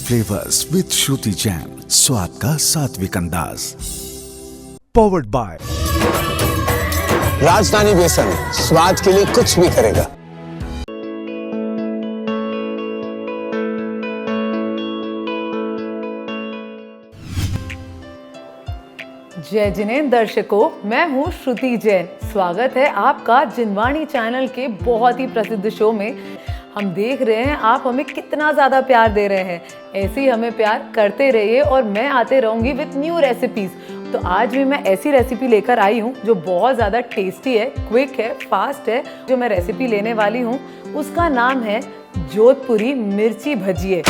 Flavours with श्रुति जैन, स्वाद का सात्विक अंदाज। पावर्ड बाय राजधानी बेसन, स्वाद के लिए कुछ भी करेगा। जय जिनेंद्र दर्शकों, मैं हूँ श्रुति जैन। स्वागत है आपका जिनवाणी चैनल के बहुत ही प्रसिद्ध शो में। हम देख रहे हैं आप हमें कितना ज़्यादा प्यार दे रहे हैं। ऐसे ही हमें प्यार करते रहिए और मैं आते रहूँगी विथ न्यू रेसिपीज़। तो आज भी मैं ऐसी रेसिपी लेकर आई हूँ जो बहुत ज़्यादा टेस्टी है, क्विक है, फास्ट है। जो मैं रेसिपी लेने वाली हूँ उसका नाम है जोधपुरी मिर्ची भजिए।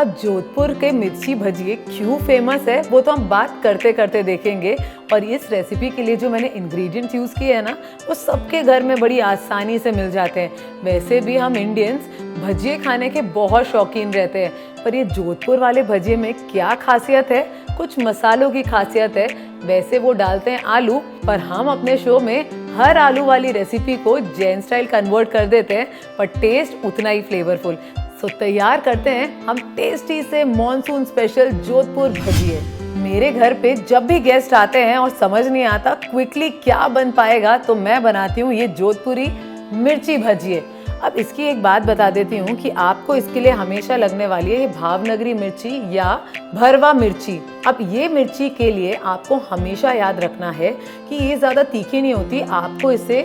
अब जोधपुर के मिर्ची भजिए क्यों फेमस है वो तो हम बात करते करते देखेंगे। और इस रेसिपी के लिए जो मैंने इंग्रेडिएंट्स यूज़ किए हैं ना, वो सबके घर में बड़ी आसानी से मिल जाते हैं। वैसे भी हम इंडियंस भजिए खाने के बहुत शौकीन रहते हैं, पर ये जोधपुर वाले भजिए में क्या खासियत है? कुछ मसालों की खासियत है। वैसे वो डालते हैं आलू, पर हम अपने शो में हर आलू वाली रेसिपी को जैन स्टाइल कन्वर्ट कर देते हैं, पर टेस्ट उतना ही फ्लेवरफुल। सो तैयार करते हैं हम टेस्टी से मॉनसून स्पेशल जोधपुर भजिए। मेरे घर पे जब भी गेस्ट आते हैं और समझ नहीं आता क्विकली क्या बन पाएगा, तो मैं बनाती हूँ ये जोधपुरी मिर्ची भजिए। अब इसकी एक बात बता देती हूँ कि आपको इसके लिए हमेशा लगने वाली है ये भावनगरी मिर्ची या भरवा मिर्ची। अब ये मिर्ची के लिए आपको हमेशा याद रखना है कि ये ज़्यादा तीखी नहीं होती। आपको इसे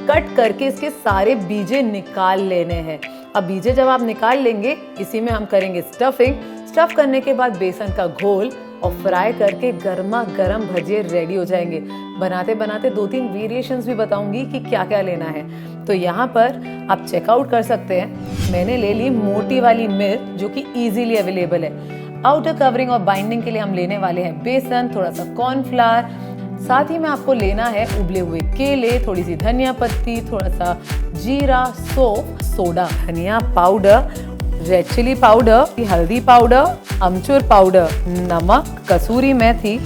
कट करके इसके सारे बीजे निकाल लेने हैं। अब बीजे जब आप निकाल लेंगे, इसी में हम करेंगे स्टफिंग। स्टफ करने के बाद बेसन का घोल और फ्राई करके गर्मा गर्म भजिए रेडी हो जाएंगे। बनाते बनाते 2-3 वेरिएशंस भी बताऊंगी कि क्या क्या लेना है। तो यहाँ पर आप चेकआउट कर सकते हैं। मैंने ले ली मोटी वाली मिर्च जो कि इजीली अवेलेबल है। आउटर कवरिंग और बाइंडिंग के लिए हम लेने वाले हैं बेसन, थोड़ा सा कॉर्नफ्लावर, साथ ही में आपको लेना है उबले हुए केले, थोड़ी सी धनिया पत्ती, थोड़ा सा जीरा, सौंफ, सोडा, धनिया पाउडर, रेड चिली पाउडर, हल्दी पाउडर, अमचूर पाउडर, नमक, कसूरी मेथी।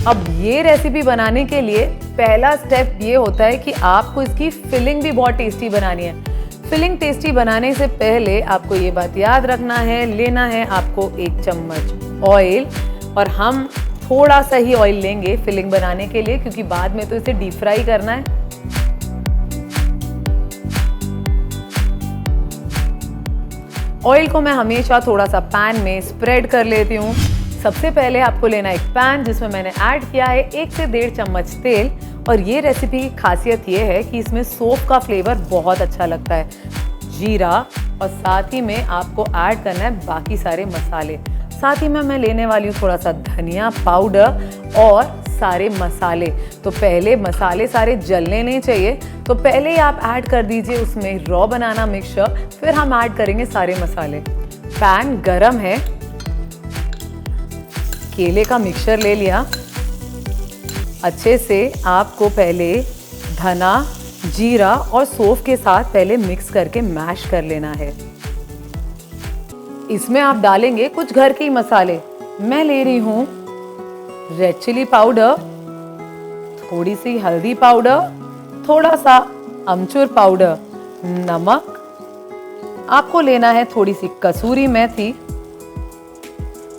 अब ये रेसिपी बनाने के लिए पहला स्टेप ये होता है कि आपको इसकी फिलिंग भी बहुत टेस्टी बनानी है। फिलिंग टेस्टी बनाने से पहले आपको ये बात याद रखना है, लेना है आपको 1 चम्मच ऑयल, और हम थोड़ा सा ही ऑयल लेंगे फिलिंग बनाने के लिए, क्योंकि बाद में तो इसे डीप फ्राई करना है। ऑयल को मैं हमेशा थोड़ा सा पैन में स्प्रेड कर लेती हूँ। सबसे पहले आपको लेना है एक पैन जिसमें मैंने ऐड किया है 1 से 1.5 चम्मच तेल। और ये रेसिपी की खासियत ये है कि इसमें सौंफ का फ्लेवर बहुत अच्छा लगता है, जीरा, और साथ ही में आपको ऐड करना है बाकी सारे मसाले। साथ ही में मैं लेने वाली हूँ थोड़ा सा धनिया पाउडर और सारे मसाले। तो पहले मसाले सारे जलने नहीं चाहिए, तो पहले ही आप ऐड कर दीजिए उसमें रॉ बनाना मिक्सचर, फिर हम ऐड करेंगे सारे मसाले। पैन गरम है, केले का मिक्सचर ले लिया। अच्छे से आपको पहले धना, जीरा और सौंफ के साथ पहले मिक्स करके मैश कर लेना है। इसमें आप डालेंगे कुछ घर के ही मसाले। मैं ले रही हूँ रेड चिली पाउडर, थोड़ी सी हल्दी पाउडर, थोड़ा सा अमचूर पाउडर, नमक, आपको लेना है थोड़ी सी कसूरी मेथी,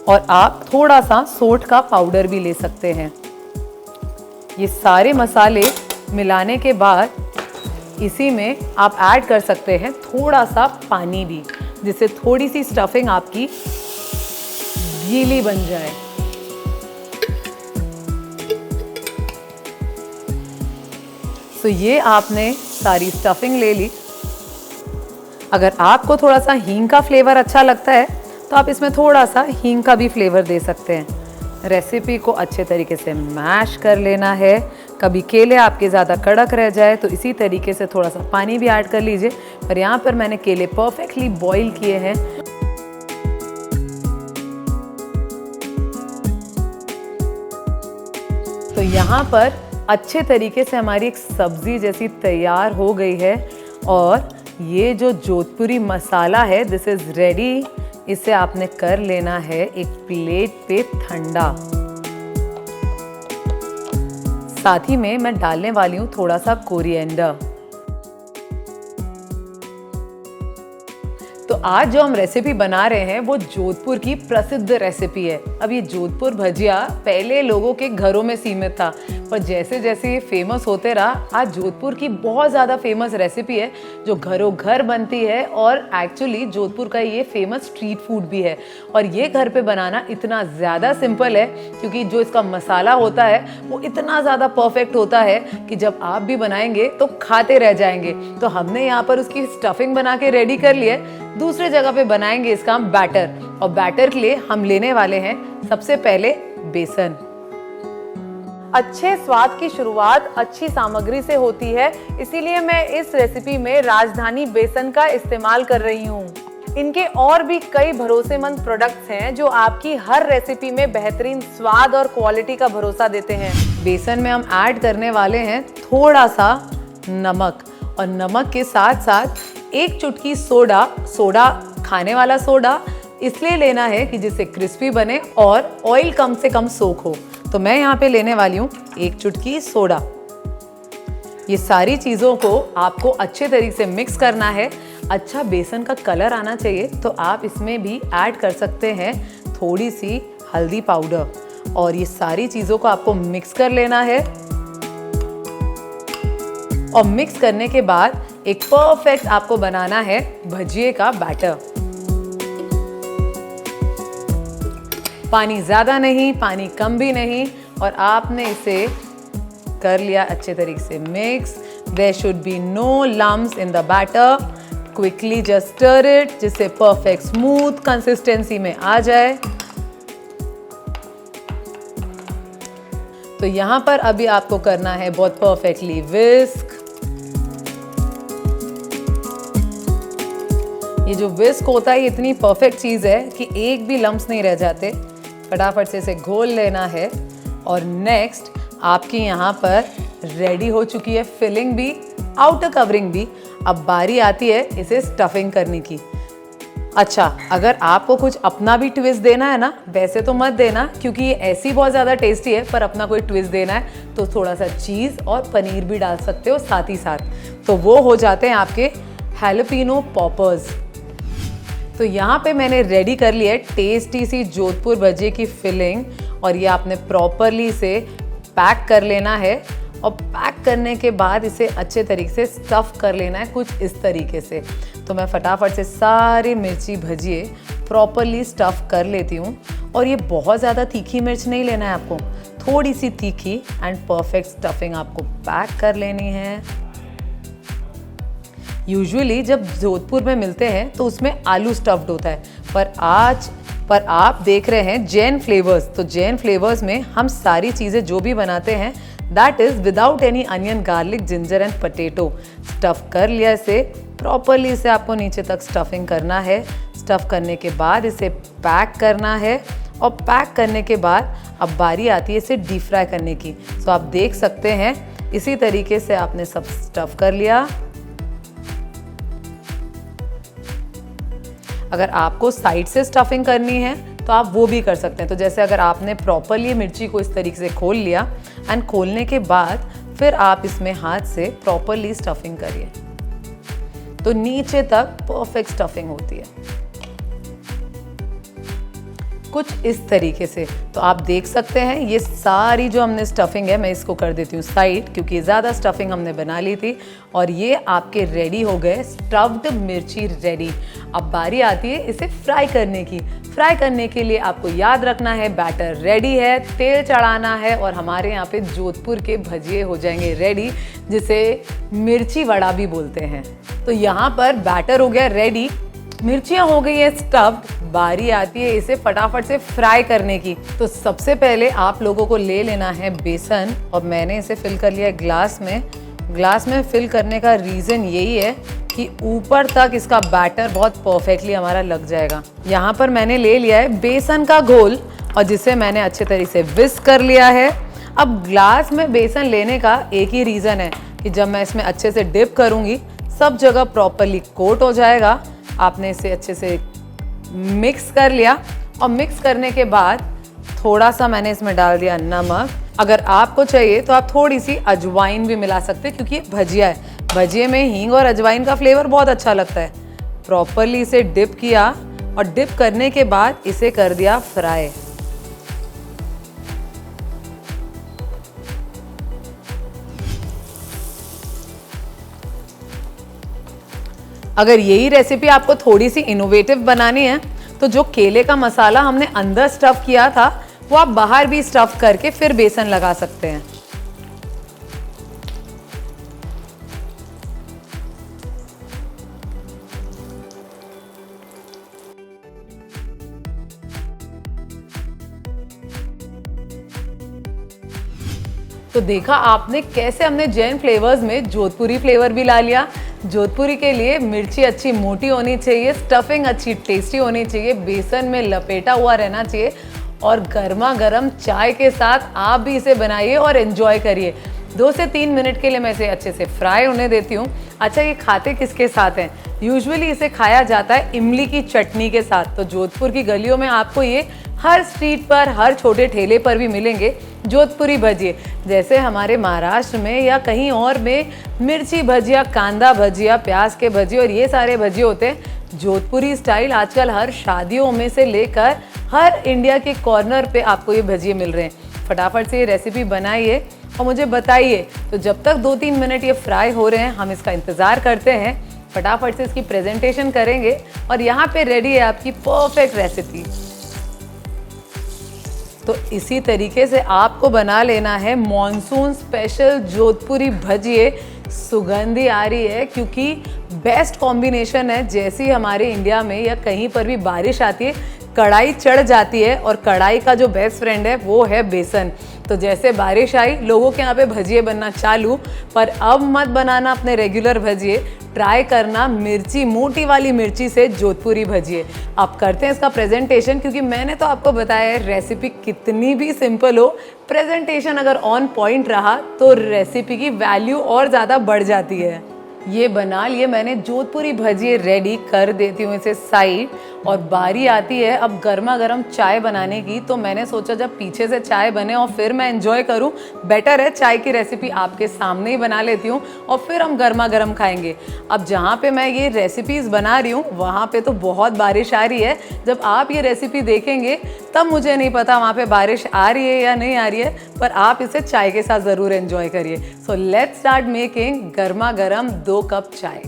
और आप थोड़ा सा सोंठ का पाउडर भी ले सकते हैं। ये सारे मसाले मिलाने के बाद इसी में आप ऐड कर सकते हैं थोड़ा सा पानी भी, जिससे थोड़ी सी स्टफिंग आपकी गीली बन जाए। तो ये आपने सारी स्टफिंग ले ली। अगर आपको थोड़ा सा हींग का फ्लेवर अच्छा लगता है तो आप इसमें थोड़ा सा हींग का भी फ्लेवर दे सकते हैं। रेसिपी को अच्छे तरीके से मैश कर लेना है। कभी केले आपके ज़्यादा कड़क रह जाए तो इसी तरीके से थोड़ा सा पानी भी ऐड कर लीजिए। पर यहाँ पर मैंने केले परफेक्टली बॉईल किए हैं। तो यहाँ पर अच्छे तरीके से हमारी एक सब्जी जैसी तैयार हो गई है। और ये जो जोधपुरी मसाला है, दिस इज़ रेडी इसे आपने कर लेना है एक प्लेट पे ठंडा। साथ ही में मैं डालने वाली हूँ थोड़ा सा कोरिएंडर। तो आज जो हम रेसिपी बना रहे हैं वो जोधपुर की प्रसिद्ध रेसिपी है। अब ये जोधपुर भजिया पहले लोगों के घरों में सीमित था, पर जैसे जैसे ये फेमस होते रहा, आज जोधपुर की बहुत ज़्यादा फेमस रेसिपी है जो घरों घर बनती है। और एक्चुअली जोधपुर का ये फेमस स्ट्रीट फूड भी है। और ये घर पे बनाना इतना ज़्यादा सिंपल है क्योंकि जो इसका मसाला होता है वो इतना ज़्यादा परफेक्ट होता है कि जब आप भी बनाएंगे तो खाते रह जाएंगे। तो हमने यहाँ पर उसकी स्टफिंग बना के रेडी कर ली है। दूसरे जगह पे बनाएंगे इसका हम बैटर, और बैटर के लिए हम लेने वाले हैं सबसे पहले बेसन। अच्छे स्वाद की शुरुआत अच्छी सामग्री से होती है, इसीलिए मैं इस रेसिपी में राजधानी बेसन का इस्तेमाल कर रही हूँ। इनके और भी कई भरोसेमंद प्रोडक्ट्स हैं जो आपकी हर रेसिपी में बेहतरीन स्वाद और क्वालिटी का भरोसा देते हैं। बेसन में हम ऐड करने वाले हैं थोड़ा सा नमक, और नमक के साथ साथ एक चुटकी सोडा खाने वाला सोडा इसलिए लेना है कि जिससे क्रिस्पी बने और ऑयल कम से कम सोख हो। तो मैं यहाँ पे लेने वाली हूँ एक चुटकी सोडा। ये सारी चीज़ों को आपको अच्छे तरीके से मिक्स करना है। अच्छा बेसन का कलर आना चाहिए, तो आप इसमें भी ऐड कर सकते हैं थोड़ी सी हल्दी पाउडर। और ये सारी चीज़ों को आपको मिक्स कर लेना है। और मिक्स करने के बाद एक परफेक्ट आपको बनाना है भजिए का बैटर। पानी ज़्यादा नहीं, पानी कम भी नहीं, और आपने इसे कर लिया अच्छे तरीके से mix. There should be no lumps in the batter. Quickly just stir it जिससे परफेक्ट स्मूथ कंसिस्टेंसी में आ जाए। तो यहाँ पर अभी आपको करना है बहुत परफेक्टली विस्क। ये जो विस्क होता है ये इतनी परफेक्ट चीज़ है कि एक भी लम्प्स नहीं रह जाते। फटाफट से इसे घोल लेना है। और नेक्स्ट आपकी यहाँ पर रेडी हो चुकी है फिलिंग भी, आउटर कवरिंग भी। अब बारी आती है इसे स्टफिंग करने की। अच्छा, अगर आपको कुछ अपना भी ट्विस्ट देना है ना, वैसे तो मत देना क्योंकि ये ऐसी बहुत ज़्यादा टेस्टी है, पर अपना कोई ट्विस्ट देना है तो थोड़ा सा चीज़ और पनीर भी डाल सकते हो साथ ही साथ। तो वो हो जाते हैं आपके हैलोपिनो पॉपर्स। तो यहाँ पे मैंने रेडी कर लिया है टेस्टी सी जोधपुर भजिए की फिलिंग, और ये आपने प्रॉपरली इसे पैक कर लेना है। और पैक करने के बाद इसे अच्छे तरीके से स्टफ़ कर लेना है कुछ इस तरीके से। तो मैं फटाफट से सारी मिर्ची भजिए प्रॉपरली स्टफ़ कर लेती हूँ। और ये बहुत ज़्यादा तीखी मिर्च नहीं लेना है आपको, थोड़ी सी तीखी एंड परफेक्ट स्टफिंग आपको पैक कर लेनी है। यूजुअली जब जोधपुर में मिलते हैं तो उसमें आलू स्टफ्ड होता है, पर आप देख रहे हैं जैन फ्लेवर्स। तो जैन फ्लेवर्स में हम सारी चीज़ें जो भी बनाते हैं that is without any onion, garlic, ginger and potato. Stuff कर लिया इसे प्रॉपरली, इसे आपको नीचे तक स्टफिंग करना है। स्टफ़ करने के बाद इसे पैक करना है, और पैक करने के बाद अब बारी आती है इसे डीप फ्राई करने की। सो आप देख सकते हैं इसी तरीके से आपने सब स्टफ़ कर लिया। अगर आपको साइड से स्टफिंग करनी है तो आप वो भी कर सकते हैं। तो जैसे अगर आपने प्रॉपरली मिर्ची को इस तरीके से खोल लिया एंड खोलने के बाद फिर आप इसमें हाथ से प्रॉपरली स्टफिंग करिए तो नीचे तक परफेक्ट स्टफिंग होती है कुछ इस तरीके से। तो आप देख सकते हैं ये सारी जो हमने स्टफिंग है, मैं इसको कर देती हूँ साइड क्योंकि ज़्यादा स्टफिंग हमने बना ली थी। और ये आपके रेडी हो गए स्टफ्ड मिर्ची रेडी। अब बारी आती है इसे फ्राई करने की। फ्राई करने के लिए आपको याद रखना है बैटर रेडी है, तेल चढ़ाना है और हमारे यहाँ पे जोधपुर के भजिए हो जाएंगे रेडी, जिसे मिर्ची वड़ा भी बोलते हैं। तो यहाँ पर बैटर हो गया रेडी, मिर्चियाँ हो गई है स्टफ्ड। बारी आती है इसे फटाफट से फ्राई करने की। तो सबसे पहले आप लोगों को ले लेना है बेसन और मैंने इसे फिल कर लिया है ग्लास में। ग्लास में फिल करने का रीज़न यही है कि ऊपर तक इसका बैटर बहुत परफेक्टली हमारा लग जाएगा। यहाँ पर मैंने ले लिया है बेसन का घोल और जिसे मैंने अच्छे तरीके से विस्क कर लिया है। अब ग्लास में बेसन लेने का एक ही रीज़न है कि जब मैं इसमें अच्छे से डिप करूँगी सब जगह प्रॉपरली कोट हो जाएगा। आपने इसे अच्छे से मिक्स कर लिया और मिक्स करने के बाद थोड़ा सा मैंने इसमें डाल दिया नमक। अगर आपको चाहिए तो आप थोड़ी सी अजवाइन भी मिला सकते हैं क्योंकि ये भजिया है। भजिए में हींग और अजवाइन का फ्लेवर बहुत अच्छा लगता है। प्रॉपरली इसे डिप किया और डिप करने के बाद इसे कर दिया फ्राई। अगर यही रेसिपी आपको थोड़ी सी इनोवेटिव बनानी है तो जो केले का मसाला हमने अंदर स्टफ किया था वो आप बाहर भी स्टफ करके फिर बेसन लगा सकते हैं। तो देखा आपने कैसे हमने जैन फ्लेवर्स में जोधपुरी फ्लेवर भी ला लिया। जोधपुरी के लिए मिर्ची अच्छी मोटी होनी चाहिए, स्टफिंग अच्छी टेस्टी होनी चाहिए, बेसन में लपेटा हुआ रहना चाहिए और गर्मा गर्म चाय के साथ आप भी इसे बनाइए और एंजॉय करिए। 2 से 3 मिनट के लिए मैं इसे अच्छे से फ्राई होने देती हूँ। अच्छा, ये खाते किसके साथ हैं? यूजुअली इसे खाया जाता है इमली की चटनी के साथ। तो जोधपुर की गलियों में आपको ये हर स्ट्रीट पर, हर छोटे ठेले पर भी मिलेंगे जोधपुरी भजिए। जैसे हमारे महाराष्ट्र में या कहीं और में मिर्ची भजिया, कांदा भजिया, प्याज के भजिए और ये सारे भजिए होते हैं। जोधपुरी स्टाइल आजकल हर शादियों में से लेकर हर इंडिया के कॉर्नर पे आपको ये भजिए मिल रहे हैं। फटाफट से ये रेसिपी बनाइए और मुझे बताइए। तो जब तक 2-3 मिनट ये फ्राई हो रहे हैं हम इसका इंतज़ार करते हैं। फटाफट से इसकी प्रेजेंटेशन करेंगे और यहाँ पे रेडी है आपकी परफेक्ट रेसिपी। तो इसी तरीके से आपको बना लेना है मॉनसून स्पेशल जोधपुरी भजिए। सुगंधी आ रही है क्योंकि बेस्ट कॉम्बिनेशन है। जैसी हमारे इंडिया में या कहीं पर भी बारिश आती है, कढ़ाई चढ़ जाती है और कढ़ाई का जो बेस्ट फ्रेंड है वो है बेसन। तो जैसे बारिश आई, लोगों के यहाँ पे भजिए बनना चालू। पर अब मत बनाना अपने रेगुलर भजिए, ट्राई करना मिर्ची, मोटी वाली मिर्ची से जोधपुरी भजिए। आप करते हैं इसका प्रेजेंटेशन, क्योंकि मैंने तो आपको बताया है रेसिपी कितनी भी सिंपल हो, प्रेजेंटेशन अगर ऑन पॉइंट रहा तो रेसिपी की वैल्यू और ज़्यादा बढ़ जाती है। ये बना लिए मैंने जोधपुरी भजिए, रेडी कर देती हूँ इसे साइड। और बारी आती है अब गर्मा गर्म चाय बनाने की। तो मैंने सोचा जब पीछे से चाय बने और फिर मैं एंजॉय करूँ, बेटर है चाय की रेसिपी आपके सामने ही बना लेती हूँ और फिर हम गर्मा गर्म खाएंगे। अब जहाँ पे मैं ये रेसिपीज़ बना रही हूँ वहाँ पे तो बहुत बारिश आ रही है। जब आप ये रेसिपी देखेंगे तब मुझे नहीं पता वहाँ पे बारिश आ रही है या नहीं आ रही है, पर आप इसे चाय के साथ ज़रूर एंजॉय करिए। सो लेट्स स्टार्ट मेकिंग गर्मा गर्म 2 कप चाय।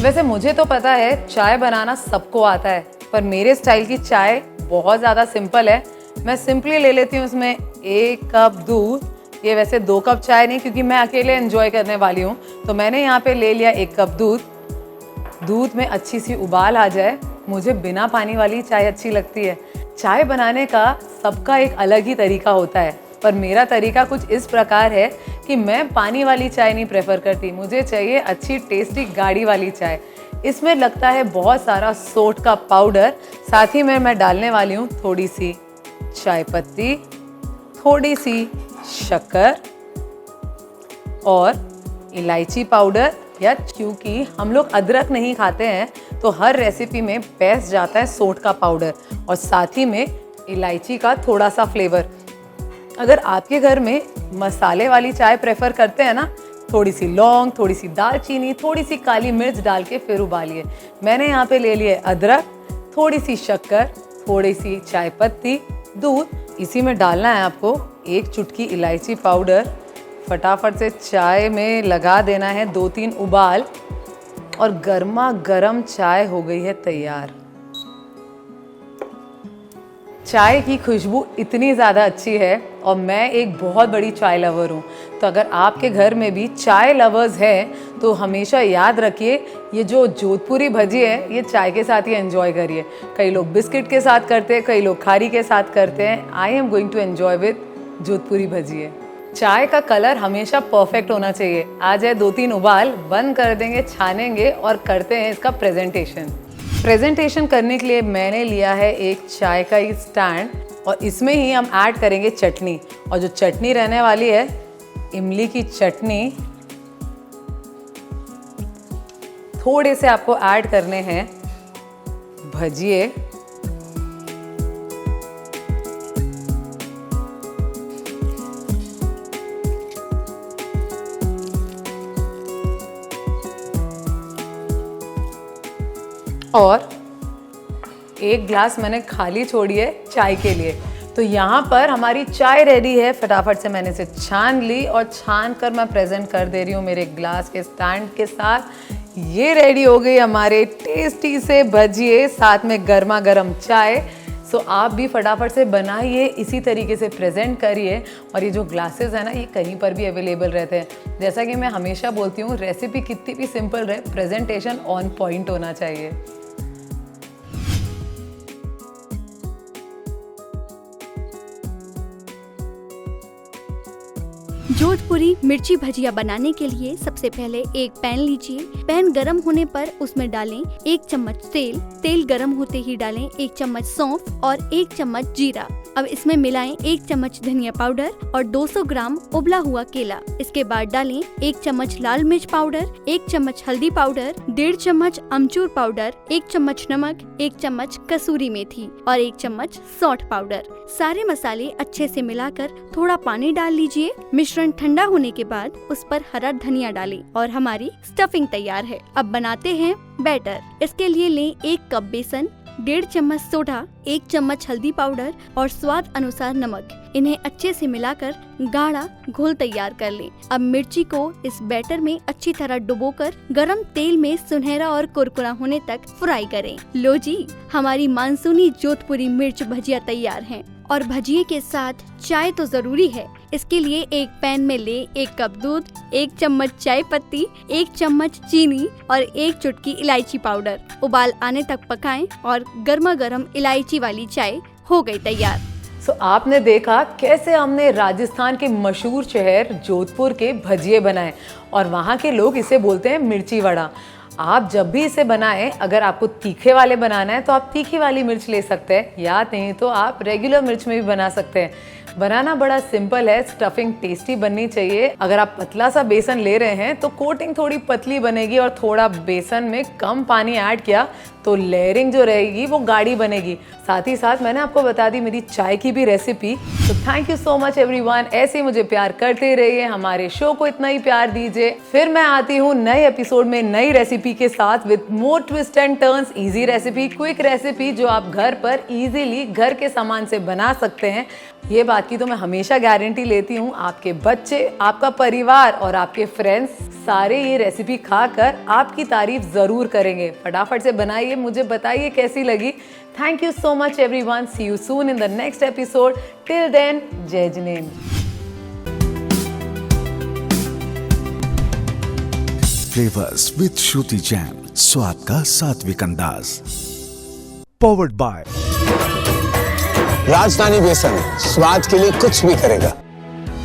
वैसे मुझे तो पता है चाय बनाना सबको आता है, पर मेरे स्टाइल की चाय बहुत ज़्यादा सिंपल है। मैं सिंपली ले लेती हूँ इसमें 1 कप दूध। ये वैसे 2 कप चाय नहीं, क्योंकि मैं अकेले एंजॉय करने वाली हूँ। तो मैंने यहाँ पे ले लिया 1 कप दूध। दूध में अच्छी सी उबाल आ जाए। मुझे बिना पानी वाली चाय अच्छी लगती है। चाय बनाने का सबका एक अलग ही तरीका होता है, पर मेरा तरीका कुछ इस प्रकार है कि मैं पानी वाली चाय नहीं प्रेफर करती। मुझे चाहिए अच्छी टेस्टी गाढ़ी वाली चाय। इसमें लगता है बहुत सारा सोंठ का पाउडर। साथ ही में मैं डालने वाली हूँ थोड़ी सी चाय पत्ती, थोड़ी सी शक्कर और इलायची पाउडर। या क्योंकि हम लोग अदरक नहीं खाते हैं तो हर रेसिपी में बेस्ट जाता है सोंठ का पाउडर और साथ ही में इलायची का थोड़ा सा फ्लेवर। अगर आपके घर में मसाले वाली चाय प्रेफर करते हैं ना, थोड़ी सी लौंग, थोड़ी सी दालचीनी, थोड़ी सी काली मिर्च डाल के फिर उबालिए। मैंने यहाँ पे ले लिए अदरक, थोड़ी सी शक्कर, थोड़ी सी चाय पत्ती, दूध। इसी में डालना है आपको 1 चुटकी इलायची पाउडर। फटाफट से चाय में लगा देना है 2-3 उबाल और गर्मा गर्म चाय हो गई है तैयार। चाय की खुशबू इतनी ज़्यादा अच्छी है और मैं एक बहुत बड़ी चाय लवर हूँ। तो अगर आपके घर में भी चाय लवर्स हैं तो हमेशा याद रखिए ये जो जोधपुरी भजी है ये चाय के साथ ही एंजॉय करिए। कई लोग बिस्किट के साथ करते हैं, कई लोग खारी के साथ करते हैं। I am going to enjoy with Jodhpuri bhaji है। चाय का कलर हमेशा परफेक्ट होना चाहिए। आ जाए 2-3 उबाल, बंद कर देंगे, छानेंगे और करते हैं इसका प्रेजेंटेशन करने के लिए मैंने लिया है एक चाय का ही स्टैंड और इसमें ही हम ऐड करेंगे चटनी। और जो चटनी रहने वाली है इमली की चटनी। थोड़े से आपको ऐड करने हैं भजिए और एक ग्लास मैंने खाली छोड़ी है चाय के लिए। तो यहाँ पर हमारी चाय रेडी है। फटाफट से मैंने इसे छान ली और छान कर मैं प्रेजेंट कर दे रही हूँ मेरे ग्लास के स्टैंड के साथ। ये रेडी हो गई हमारे टेस्टी से भजिए, साथ में गर्मा गर्म चाय। सो आप भी फटाफट से बनाइए, इसी तरीके से प्रेजेंट करिए। और ये जो ग्लासेस है ना, ये कहीं पर भी अवेलेबल रहते हैं। जैसा कि मैं हमेशा बोलती हूँ, रेसिपी कितनी भी सिंपल रहे, प्रेजेंटेशन ऑन पॉइंट होना चाहिए। जोधपुरी मिर्ची भजिया बनाने के लिए सबसे पहले एक पैन लीजिए। पैन गरम होने पर उसमें डालें 1 चम्मच तेल। तेल गरम होते ही डालें 1 चम्मच सौंफ और 1 चम्मच जीरा। अब इसमें मिलाएं 1 चम्मच धनिया पाउडर और 200 ग्राम उबला हुआ केला। इसके बाद डालें 1 चम्मच लाल मिर्च पाउडर, 1 चम्मच हल्दी पाउडर, 1.5 चम्मच अमचूर पाउडर, 1 चम्मच नमक, 1 चम्मच कसूरी मेथी और 1 चम्मच सौंठ पाउडर। सारे मसाले अच्छे से मिलाकर थोड़ा पानी डाल लीजिए। मिश्रण ठंडा होने के बाद उस पर हरा धनिया डालें और हमारी स्टफिंग तैयार है। अब बनाते हैं बैटर। इसके लिए लें 1 कप बेसन, 1.5 चम्मच सोडा, 1 चम्मच हल्दी पाउडर और स्वाद अनुसार नमक। इन्हें अच्छे से मिलाकर गाढ़ा घोल तैयार कर लें। अब मिर्ची को इस बैटर में अच्छी तरह डुबोकर गरम तेल में सुनहरा और कुरकुरा होने तक फ्राई करें। लो जी, हमारी मानसूनी जोधपुरी मिर्च भजिया तैयार हैं। और भजिए के साथ चाय तो जरूरी है। इसके लिए एक पैन में ले 1 कप दूध, 1 चम्मच चाय पत्ती, 1 चम्मच चीनी और 1 चुटकी इलायची पाउडर। उबाल आने तक पकाएं और गर्मा गर्म इलायची वाली चाय हो गई तैयार। सो आपने देखा कैसे हमने राजस्थान के मशहूर शहर जोधपुर के भजिए बनाए और वहाँ के लोग इसे बोलते हैं मिर्ची वड़ा। आप जब भी इसे बनाएं, अगर आपको तीखे वाले बनाना है तो आप तीखी वाली मिर्च ले सकते हैं, या नहीं तो आप रेगुलर मिर्च में भी बना सकते हैं। बनाना बड़ा सिंपल है, स्टफिंग टेस्टी बननी चाहिए। अगर आप पतला सा बेसन ले रहे हैं तो कोटिंग थोड़ी पतली बनेगी और थोड़ा बेसन में कम पानी ऐड किया तो लेयरिंग जो रहेगी वो गाढ़ी बनेगी। साथ ही साथ मैंने आपको बता दी मेरी चाय की भी रेसिपी। तो thank you so much everyone. ऐसे ही मुझे प्यार करते रहिए, हमारे शो को इतना ही प्यार दीजिए। फिर मैं आती हूँ नए एपिसोड में नई रेसिपी के साथ with more twist and turns. Easy recipe, quick recipe जो आप घर पर इजीली घर के सामान से बना सकते हैं। ये बात की तो मैं हमेशा गारंटी लेती हूँ, आपके बच्चे, आपका परिवार और आपके फ्रेंड्स सारे ये रेसिपी खाकर आपकी तारीफ जरूर करेंगे। फटाफट से बनाइए, मुझे बताइए कैसी लगी। Thank you so much everyone. See you soon in the next episode. Till then, जय जिनेंद्र। फ्लेवर्स विद श्रुति जैम, स्वाद का सात्विक अंदाज। पावर्ड बाय राजधानी बेसन स्वाद के लिए कुछ भी करेगा।